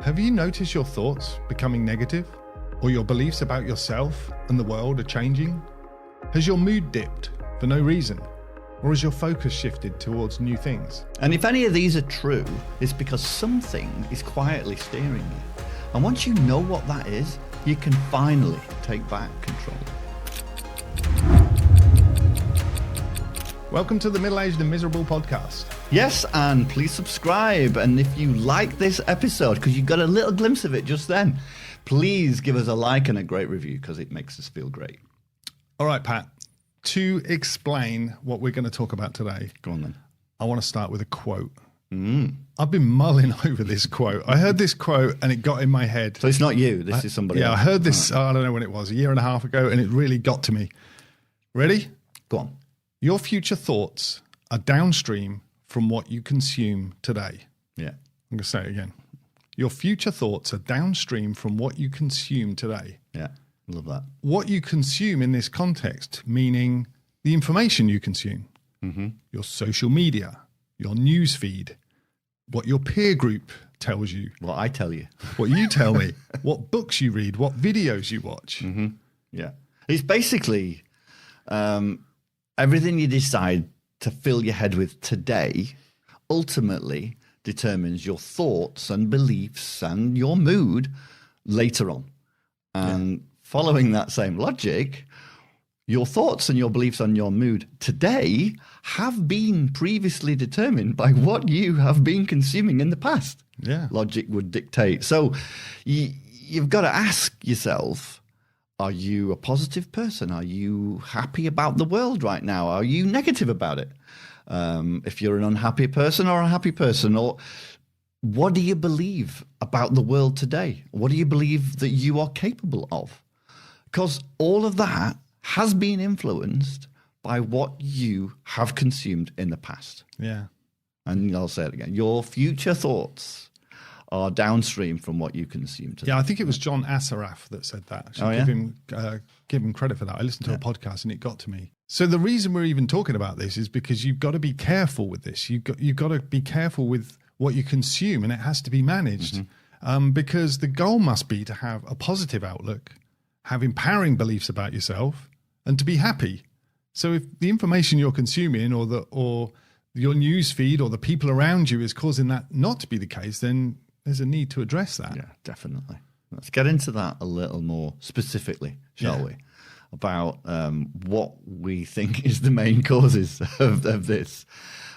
Have you noticed your thoughts becoming negative? Or your beliefs about yourself and the world are changing? Has your mood dipped for no reason? Or has your focus shifted towards new things? And if any of these are true, it's because something is quietly steering you. And once you know what that is, you can finally take back control. Welcome to the Middle-Aged and Miserable podcast. Yes, and please subscribe. And if you like this episode, because you got a little glimpse of it just then, please give us a like and a great review because it makes us feel great. All right, Pat, to explain what we're going to talk about today, Go on then. I want to start with a quote. I've been mulling over this quote. I heard this quote and it got in my head. So it's not you, this is somebody else. I heard this, I don't know when it was, a year and a half ago, and it really got to me. Ready? Go on. Your future thoughts are downstream from what you consume today. Yeah. I'm going to say it again. Your future thoughts are downstream from what you consume today. Yeah, love that. What you consume in this context, meaning the information you consume, your social media, your news feed, what your peer group tells you. What I tell you. What you tell me, what books you read, what videos you watch. Yeah. It's basically everything you decide to fill your head with today ultimately determines your thoughts and beliefs and your mood later on. And following that same logic, your thoughts and your beliefs on your mood today have been previously determined by what you have been consuming in the past. Yeah. Logic would dictate. So you've got to ask yourself, are you a positive person? Are you happy about the world right now? Are you negative about it? If you're an unhappy person or a happy person, or what do you believe about the world today? What do you believe that you are capable of? Because all of that has been influenced by what you have consumed in the past. Yeah. And I'll say it again. Your future thoughts are downstream from what you consume today. Yeah, I think it was John Assaraf that said that. I should give him credit for that. I listened to a podcast and it got to me. So the reason we're even talking about this is because you've got to be careful with this. You've got to be careful with what you consume, and it has to be managed because the goal must be to have a positive outlook, have empowering beliefs about yourself, and to be happy. So if the information you're consuming or your news feed or the people around you is causing that not to be the case, then there's a need to address that. Yeah, definitely. Let's get into that a little more specifically, shall we? About what we think is the main causes of this.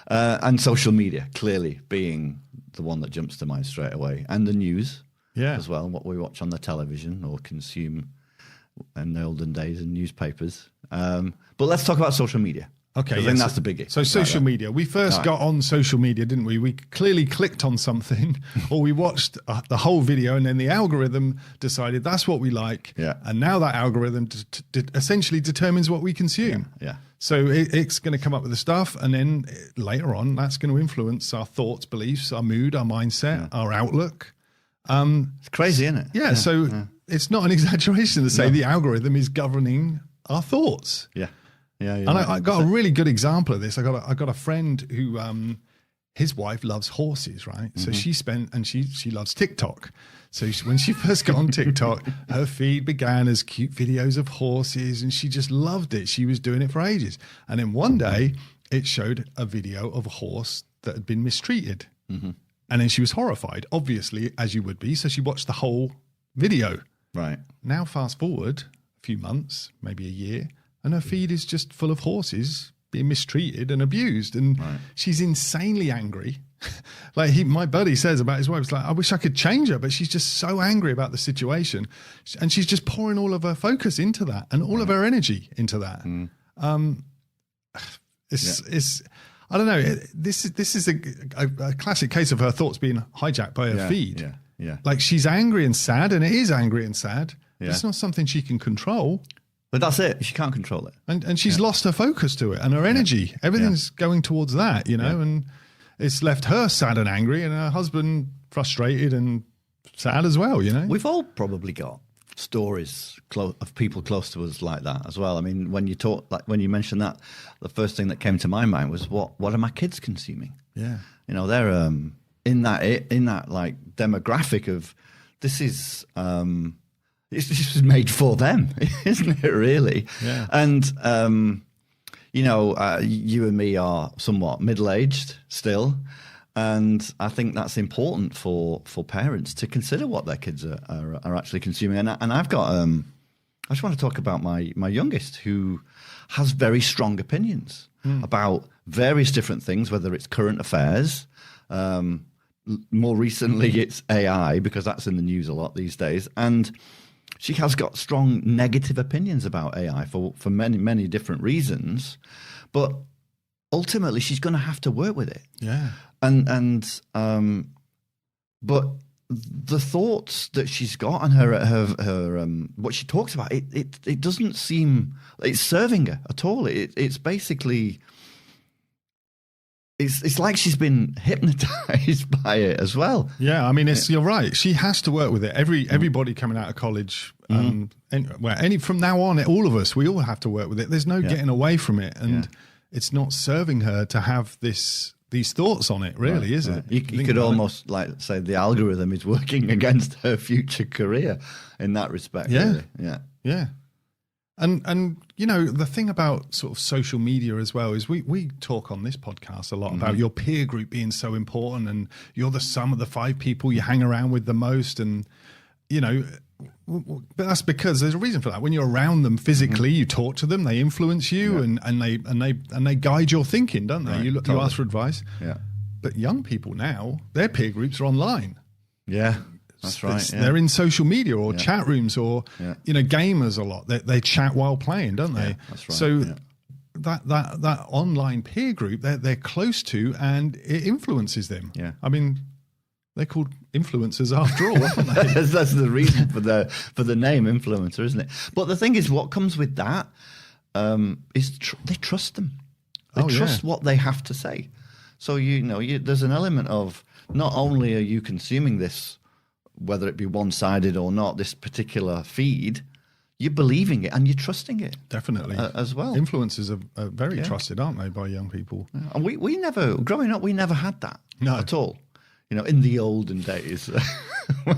And social media, clearly being the one that jumps to mind straight away. And the news as well, what we watch on the television or consume in the olden days in newspapers. But let's talk about social media. Okay, I think that's the biggie. So social media. We first got on social media, didn't we? We clearly clicked on something or we watched the whole video and then the algorithm decided that's what we like. Yeah. And now that algorithm essentially determines what we consume. Yeah. So it's going to come up with the stuff and then later on that's going to influence our thoughts, beliefs, our mood, our mindset, our outlook. It's crazy, isn't it? Yeah. It's not an exaggeration to say the algorithm is governing our thoughts. Yeah. Yeah, and I got a really good example of this. I got a friend who his wife loves horses, right? So she loves TikTok. So when she first got on TikTok, her feed began as cute videos of horses, and she just loved it. She was doing it for ages, and then one day it showed a video of a horse that had been mistreated, and then she was horrified, obviously, as you would be. So she watched the whole video. Right. Now, fast forward a few months, maybe a year. And her feed is just full of horses being mistreated and abused. And she's insanely angry. My buddy says about his wife, it's like, I wish I could change her, but she's just so angry about the situation. And she's just pouring all of her focus into that and all of her energy into that. It's I don't know. This is a classic case of her thoughts being hijacked by her feed. Yeah. Like she's angry and sad, and it is angry and sad. Yeah. It's not something she can control. But that's it. She can't control it. And she's lost her focus to it and her energy. Everything's going towards that, and it's left her sad and angry and her husband frustrated and sad as well, We've all probably got stories of people close to us like that as well. I mean, when you mentioned that, the first thing that came to my mind was what are my kids consuming? Yeah. They're in that like demographic of this is this was made for them, isn't it? Really? Yeah. And you and me are somewhat middle-aged still, and I think that's important for parents to consider what their kids are actually consuming. And I've got I just want to talk about my youngest, who has very strong opinions about various different things, whether it's current affairs. More recently, it's AI, because that's in the news a lot these days. And she has got strong negative opinions about AI for many, many different reasons. But ultimately, she's going to have to work with it. Yeah. But the thoughts that she's got and her what she talks about, it doesn't seem it's serving her at all. It's basically it's like she's been hypnotized by it as well. Yeah, I mean, you're right. She has to work with it. Everybody coming out of college, from now on, all of us, we all have to work with it. There's no getting away from it, and it's not serving her to have these thoughts on it, really, is it? You could almost like say the algorithm is working against her future career in that respect. Yeah, really. yeah. And the thing about sort of social media as well is we talk on this podcast a lot about your peer group being so important, and you're the sum of the 5 people you hang around with the most, and but that's because there's a reason for that. When you're around them physically, you talk to them, they influence you, and they guide your thinking, don't they? Right, you ask for advice. Yeah. But young people now, their peer groups are online. Yeah. That's right. They're in social media or chat rooms or gamers a lot. They chat while playing, don't they? Yeah, that's right. So that online peer group they're close to, and it influences them. Yeah. I mean, they're called influencers after all, aren't they? That's the reason for the name influencer, isn't it? But the thing is, what comes with that is they trust them. They trust what they have to say. So there's an element of not only are you consuming this, whether it be one-sided or not, this particular feed, you're believing it and you're trusting it. Definitely. As well. Influencers are very trusted, aren't they, by young people? Yeah. And we never, growing up, we never had that at all. In the olden days.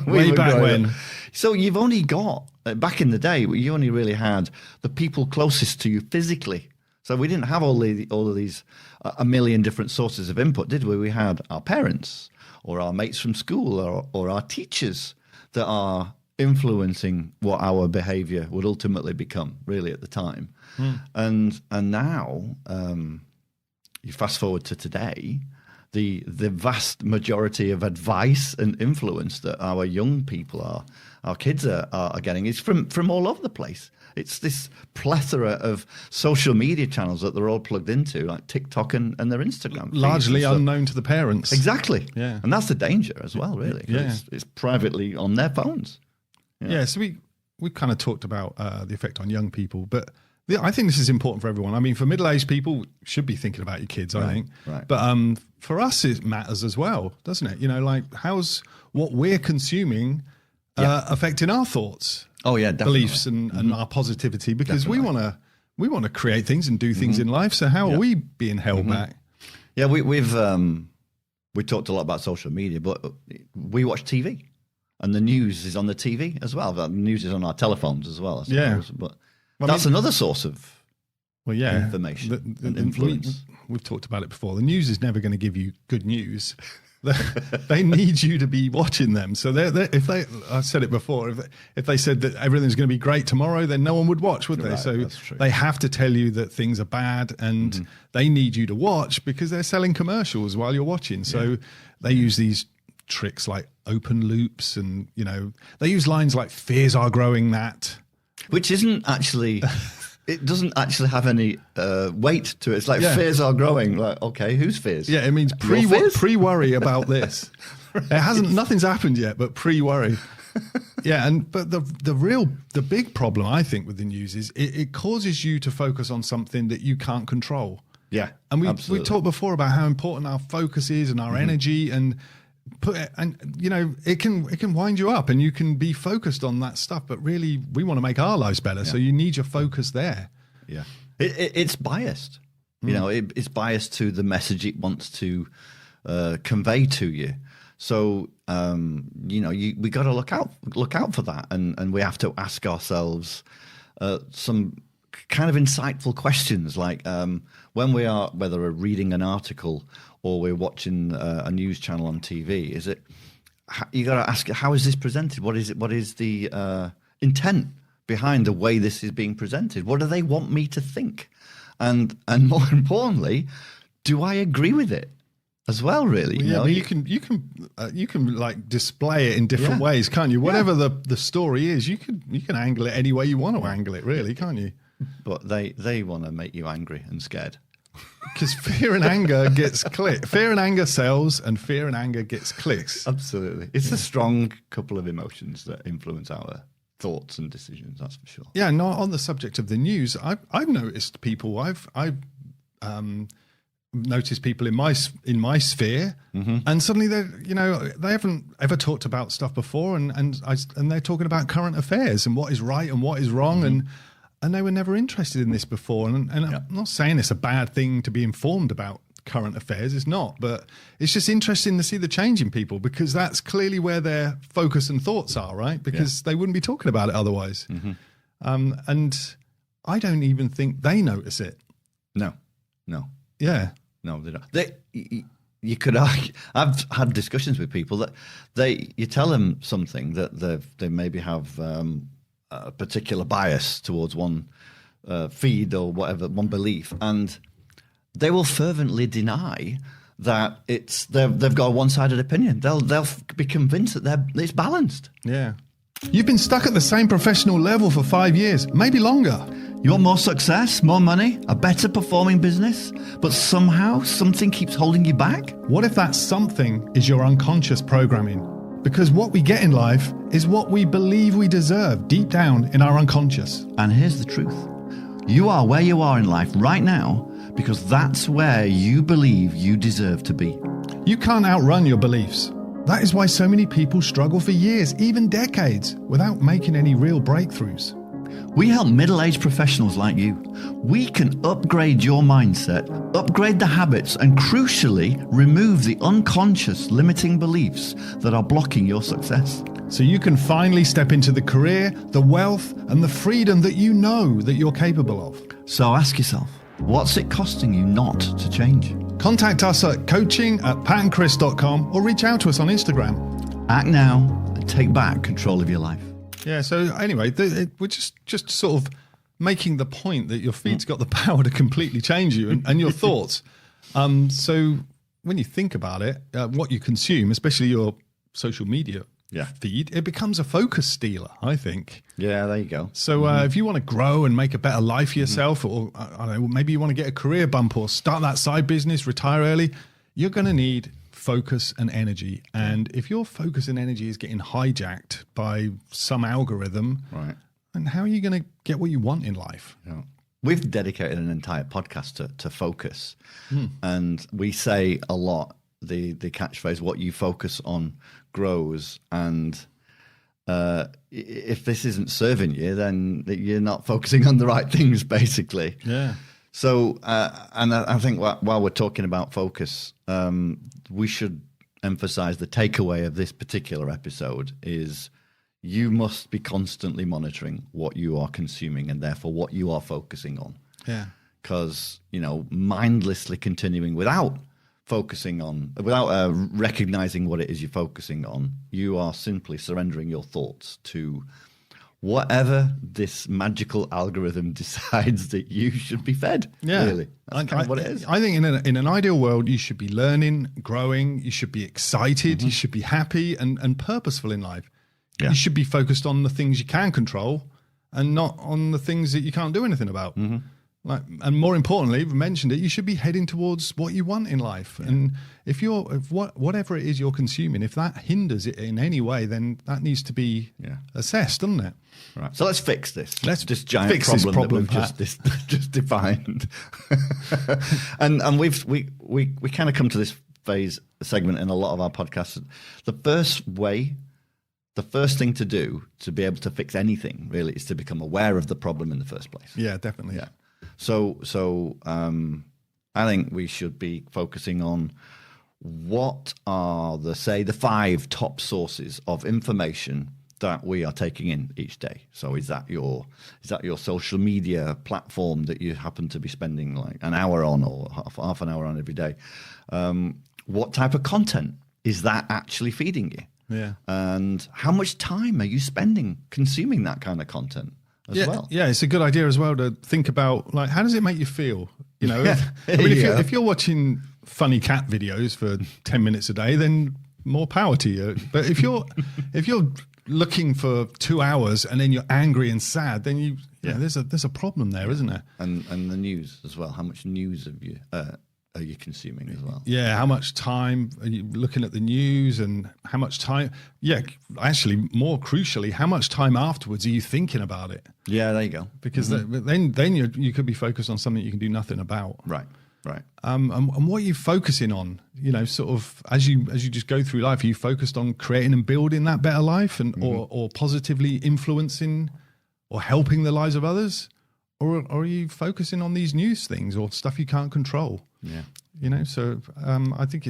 Way back when. So you've only got, back in the day, you only really had the people closest to you physically. So we didn't have all of these, a million different sources of input, did we? We had our parents, or our mates from school, or our teachers that are influencing what our behavior would ultimately become, really, at the time. And now, you fast forward to today, the vast majority of advice and influence that our young people our kids are getting is from all over the place. It's this plethora of social media channels that they're all plugged into, like TikTok and their Instagram. Largely unknown to the parents. Exactly. Yeah. And that's the danger as well, really. Yeah. It's privately on their phones. Yeah, so we kind of talked about the effect on young people, but I think this is important for everyone. I mean, for middle-aged people, should be thinking about your kids, I think. Right. But for us, it matters as well, doesn't it? Like how's what we're consuming affecting our thoughts? Oh yeah, definitely. Beliefs and our positivity, because we want to create things and do things in life. So how are we being held back? Yeah, we've talked a lot about social media, but we watch TV, and the news is on the TV as well. The news is on our telephones as well, I suppose. Yeah. But that's another source of information and influence. We've talked about it before. The news is never going to give you good news. They need you to be watching them. So I said it before, if they said that everything's going to be great tomorrow, then no one would watch, would they? Right, so that's true. They have to tell you that things are bad, and they need you to watch because they're selling commercials while you're watching. So they use these tricks like open loops, and they use lines like "fears are growing that," which isn't actually. It doesn't actually have any weight to it. It's like fears are growing. Like, okay, whose fears? Yeah, it means pre-worry about this. Nothing's happened yet, but pre-worry. Yeah, but the big problem I think with the news is it causes you to focus on something that you can't control. Yeah, and we talked before about how important our focus is and our energy, and it can wind you up, and you can be focused on that stuff, but really we want to make our lives better, so you need your focus there. Yeah, it's biased. It's biased to the message it wants to convey to you. So, we got to look out for that. And we have to ask ourselves some kind of insightful questions, like when we are, whether we're reading an article or we're watching a news channel on TV, you got to ask, how is this presented? What is the intent behind the way this is being presented? What do they want me to think? And more importantly, do I agree with it as well? Really, well, you can like display it in different ways, can't you? Whatever the story is, you can angle it any way you want to angle it, really, can't you? But they want to make you angry and scared. Because fear and anger gets clicks. Fear and anger sells, and fear and anger gets clicks. Absolutely, it's a strong couple of emotions that influence our thoughts and decisions. That's for sure. Yeah. No, on the subject of the news, I've noticed people. I've noticed people in my sphere, and suddenly they haven't ever talked about stuff before, and they're talking about current affairs and what is right and what is wrong, and they were never interested in this before. And I'm not saying it's a bad thing to be informed about current affairs. It's not, but it's just interesting to see the change in people, because that's clearly where their focus and thoughts are, right? Because they wouldn't be talking about it otherwise. And I don't even think they notice it. No. Yeah. No, they don't. You could argue. I've had discussions with people that you tell them something that they maybe have a particular bias towards one feed or whatever, one belief, and they will fervently deny that they've got a one-sided opinion. They'll be convinced that it's balanced. Yeah. You've been stuck at the same professional level for 5 years, maybe longer. You want more success, more money, a better performing business, but somehow something keeps holding you back? What if that something is your unconscious programming? Because what we get in life is what we believe we deserve deep down in our unconscious. And here's the truth. You are where you are in life right now because that's where you believe you deserve to be. You can't outrun your beliefs. That is why so many people struggle for years, even decades, without making any real breakthroughs. We help middle-aged professionals like you. We can upgrade your mindset, upgrade the habits, and crucially, remove the unconscious limiting beliefs that are blocking your success. So you can finally step into the career, the wealth, and the freedom that you know that you're capable of. So ask yourself, what's it costing you not to change? Contact us at coaching@patandchris.com or reach out to us on Instagram. Act now and take back control of your life. Yeah, so anyway, we're just sort of making the point that your feed's got the power to completely change you and your thoughts. So when you think about it, what you consume, especially your social media feed, it becomes a focus stealer, I think. Yeah, there you go. So if you want to grow and make a better life for yourself, or I don't know, maybe you want to get a career bump or start that side business, retire early, you're going to need focus and energy. And if your focus and energy is getting hijacked by some algorithm, right, then how are you going to get what you want in life? Yeah. We've dedicated an entire podcast to focus. And we say a lot, the catchphrase, what you focus on grows. And if this isn't serving you, then you're not focusing on the right things, basically. Yeah. So, and I think while we're talking about focus, we should emphasize the takeaway of this particular episode is you must be constantly monitoring what you are consuming and therefore what you are focusing on. Yeah. Because, mindlessly continuing without recognizing what it is you're focusing on, you are simply surrendering your thoughts to whatever this magical algorithm decides that you should be fed. Yeah. Really. That's kind of what it is. I think in an ideal world, you should be learning, growing, you should be excited, you should be happy and purposeful in life. Yeah. You should be focused on the things you can control and not on the things that you can't do anything about. And more importantly, we've mentioned it, you should be heading towards what you want in life. Yeah. And if whatever it is you're consuming, if that hinders it in any way, then that needs to be assessed, doesn't it? Right. So let's fix this. Let's this giant fix problem that we've just defined. and we kind of come to this segment in a lot of our podcasts. The first thing to do to be able to fix anything really is to become aware of the problem in the first place. Yeah, definitely. Yeah. So I think we should be focusing on what are the 5 top sources of information that we are taking in each day? So is that your social media platform that you happen to be spending like an hour on or half an hour on every day? What type of content is that actually feeding you? Yeah. And how much time are you spending consuming that kind of content as well? Yeah, it's a good idea as well to think about, like, how does it make you feel? You know, if you're watching funny cat videos for 10 minutes a day, then more power to you. But if you're looking for 2 hours and then you're angry and sad, then there's a problem there, isn't there? And the news as well. How much news are you consuming as well? Yeah, how much time are you looking at the news, and how much time? Yeah, actually, more crucially, how much time afterwards are you thinking about it? Yeah, there you go. Because then you could be focused on something you can do nothing about. Right. And what are you focusing on? You know, sort of as you just go through life, are you focused on creating and building that better life, and or positively influencing or helping the lives of others, or are you focusing on these news things or stuff you can't control? Yeah, you know. So I think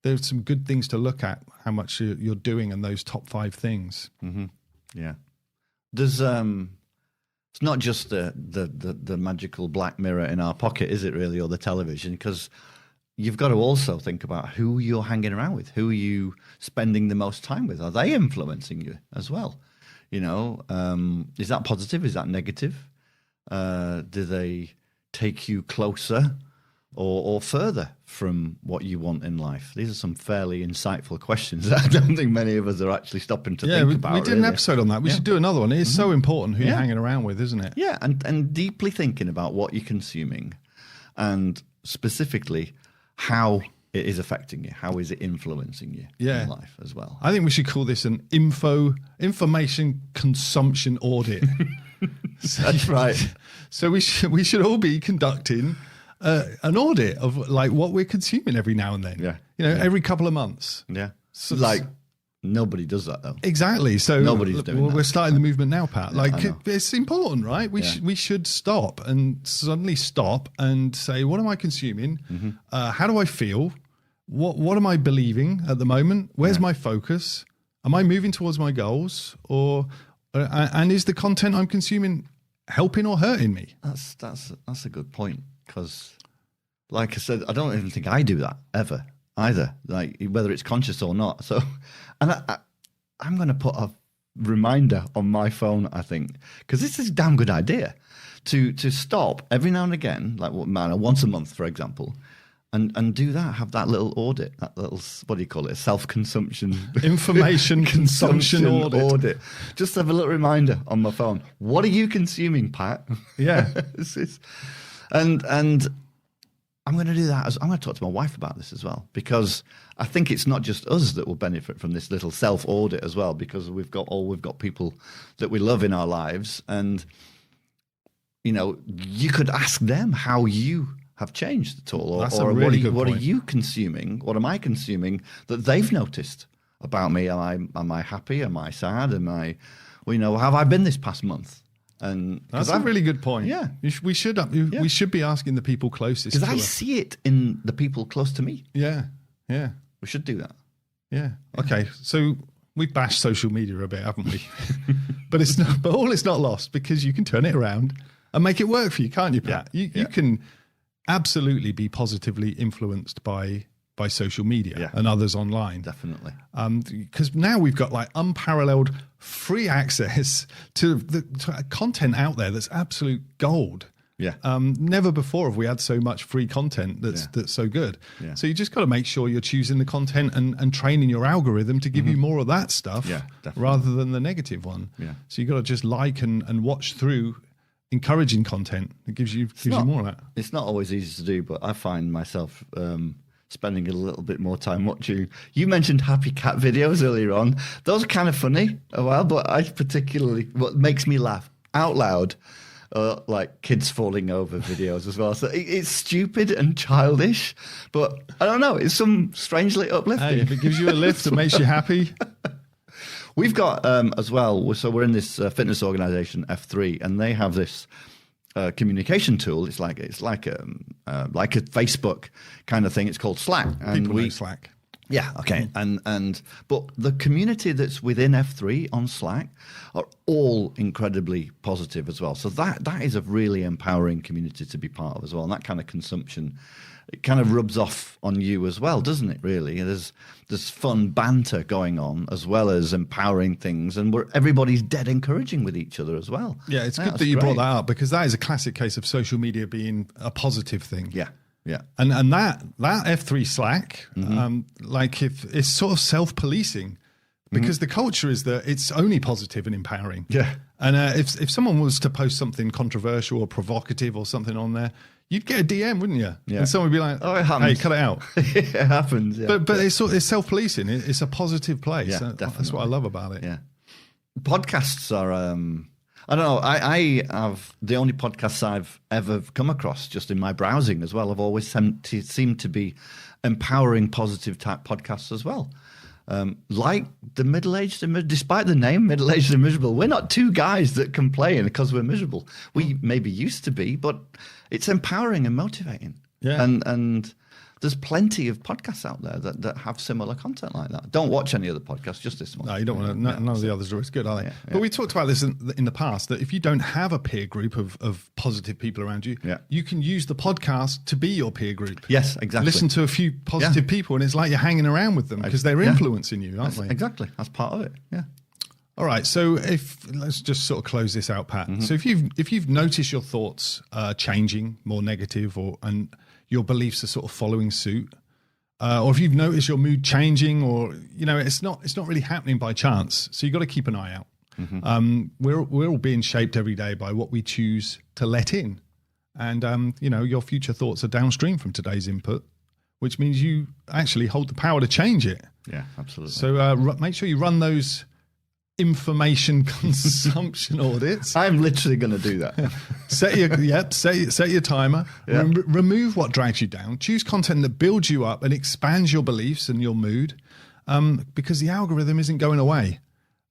there's some good things to look at, how much you're doing in those top 5 things. Mm-hmm. Yeah, there's it's not just the magical black mirror in our pocket, is it really, or the television? Because you've got to also think about who you're hanging around with, who are you spending the most time with? Are they influencing you as well? You know, is that positive? Is that negative? Do they take you closer or further from what you want in life? These are some fairly insightful questions that I don't think many of us are actually stopping to think about. We did an episode on that. We should do another one. It is so important who you're hanging around with, isn't it? Yeah, and deeply thinking about what you're consuming, and specifically how it is affecting you. How is it influencing you in life as well? I think we should call this an information consumption audit. That's right. So we should all be conducting an audit of like what we're consuming every now and then. Yeah. You know, every couple of months. Yeah. So, like nobody does that though. Exactly. So nobody's doing that. We're starting the movement now, Pat. Like it's important, right? We should stop and suddenly stop and say, what am I consuming? Mm-hmm. How do I feel? What am I believing at the moment? Where's my focus? Am I moving towards my goals, or and is the content I'm consuming helping or hurting me? That's a good point, because, like I said, I don't even think I do that ever either. Like whether it's conscious or not. So, and I'm going to put a reminder on my phone, I think, because this is a damn good idea to stop every now and again, like once a month, for example. And do that, have that little audit, that little, what do you call it, self-consumption. Information consumption audit. Just have a little reminder on my phone. What are you consuming, Pat? Yeah. And I'm going to do that. I'm going to talk to my wife about this as well, because I think it's not just us that will benefit from this little self-audit as well, because we've got people that we love in our lives. And, you know, you could ask them how you have changed at all, or what are you consuming? What am I consuming that they've noticed about me? Am I happy? Am I sad? How have I been this past month? And that's a really good point. Yeah, we should be asking the people closest, because I see it in the people close to me. Yeah, we should do that. Yeah. Okay, so we've bashed social media a bit, haven't we? But all is not lost, because you can turn it around and make it work for you, can't you, Pat? You can absolutely be positively influenced by social media and others online. Definitely. Because now we've got like unparalleled free access to content out there that's absolute gold. Yeah. Never before have we had so much free content that's so good. Yeah. So you just got to make sure you're choosing the content and training your algorithm to give you more of that stuff rather than the negative one. Yeah. So you got to just like and watch through encouraging content. It gives you more of that. It's not always easy to do, but I find myself spending a little bit more time watching. You mentioned happy cat videos earlier on. Those are kind of funny a while, but what makes me laugh out loud, like kids falling over videos as well. So it's stupid and childish, but I don't know. It's some strangely uplifting. Hey, if it gives you a lift, it makes you happy. We've got as well. So we're in this fitness organization, F3, and they have this communication tool. It's like a Facebook kind of thing. It's called Slack. And People know Slack. Yeah, okay. But the community that's within F3 on Slack are all incredibly positive as well. So that is a really empowering community to be part of as well. And that kind of consumption, it kind of rubs off on you as well, doesn't it, really? There's fun banter going on as well as empowering things, and everybody's dead encouraging with each other as well. Yeah, it's good that you brought that up, because that is a classic case of social media being a positive thing. Yeah. Yeah, and that F3 Slack, like if it's sort of self-policing, because the culture is that it's only positive and empowering. Yeah, and if someone was to post something controversial or provocative or something on there, you'd get a DM, wouldn't you? Yeah, and someone would be like, "Oh, it happens. Hey, cut it out." It happens. Yeah. But it's self-policing. It's a positive place. Yeah, definitely. That's what I love about it. Yeah, podcasts are. I don't know. I have the only podcasts I've ever come across just in my browsing as well have always seemed to be empowering, positive type podcasts as well. Like the Middle-Aged and despite the name Middle-Aged and Miserable, we're not two guys that complain because we're miserable. We maybe used to be, but it's empowering and motivating. Yeah. And there's plenty of podcasts out there that have similar content like that. Don't watch any other podcasts, just this one. No, you don't want to. None of the others are as good, are they? Yeah, but we talked about this in the past, that if you don't have a peer group of positive people around you, you can use the podcast to be your peer group. Yes, exactly. Listen to a few positive people, and it's like you're hanging around with them because they're influencing you, aren't they? Exactly. That's part of it. Yeah. All right. So let's just sort of close this out, Pat. So if you've noticed your thoughts changing more negative, and your beliefs are sort of following suit, or if you've noticed your mood changing, or it's not really happening by chance, so you've got to keep an eye out. We're all being shaped every day by what we choose to let in, and your future thoughts are downstream from today's input, which means you actually hold the power to change it. Yeah, absolutely. So make sure you run those information consumption audits. I'm literally going to do that. Set your timer. Yeah. Remove what drags you down. Choose content that builds you up and expands your beliefs and your mood, because the algorithm isn't going away.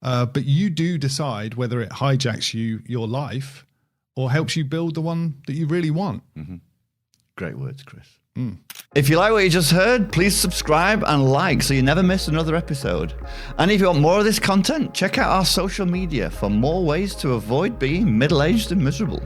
But you do decide whether it hijacks your life or helps you build the one that you really want. Great words, Chris. If you like what you just heard, please subscribe and like so you never miss another episode. And if you want more of this content, check out our social media for more ways to avoid being middle-aged and miserable.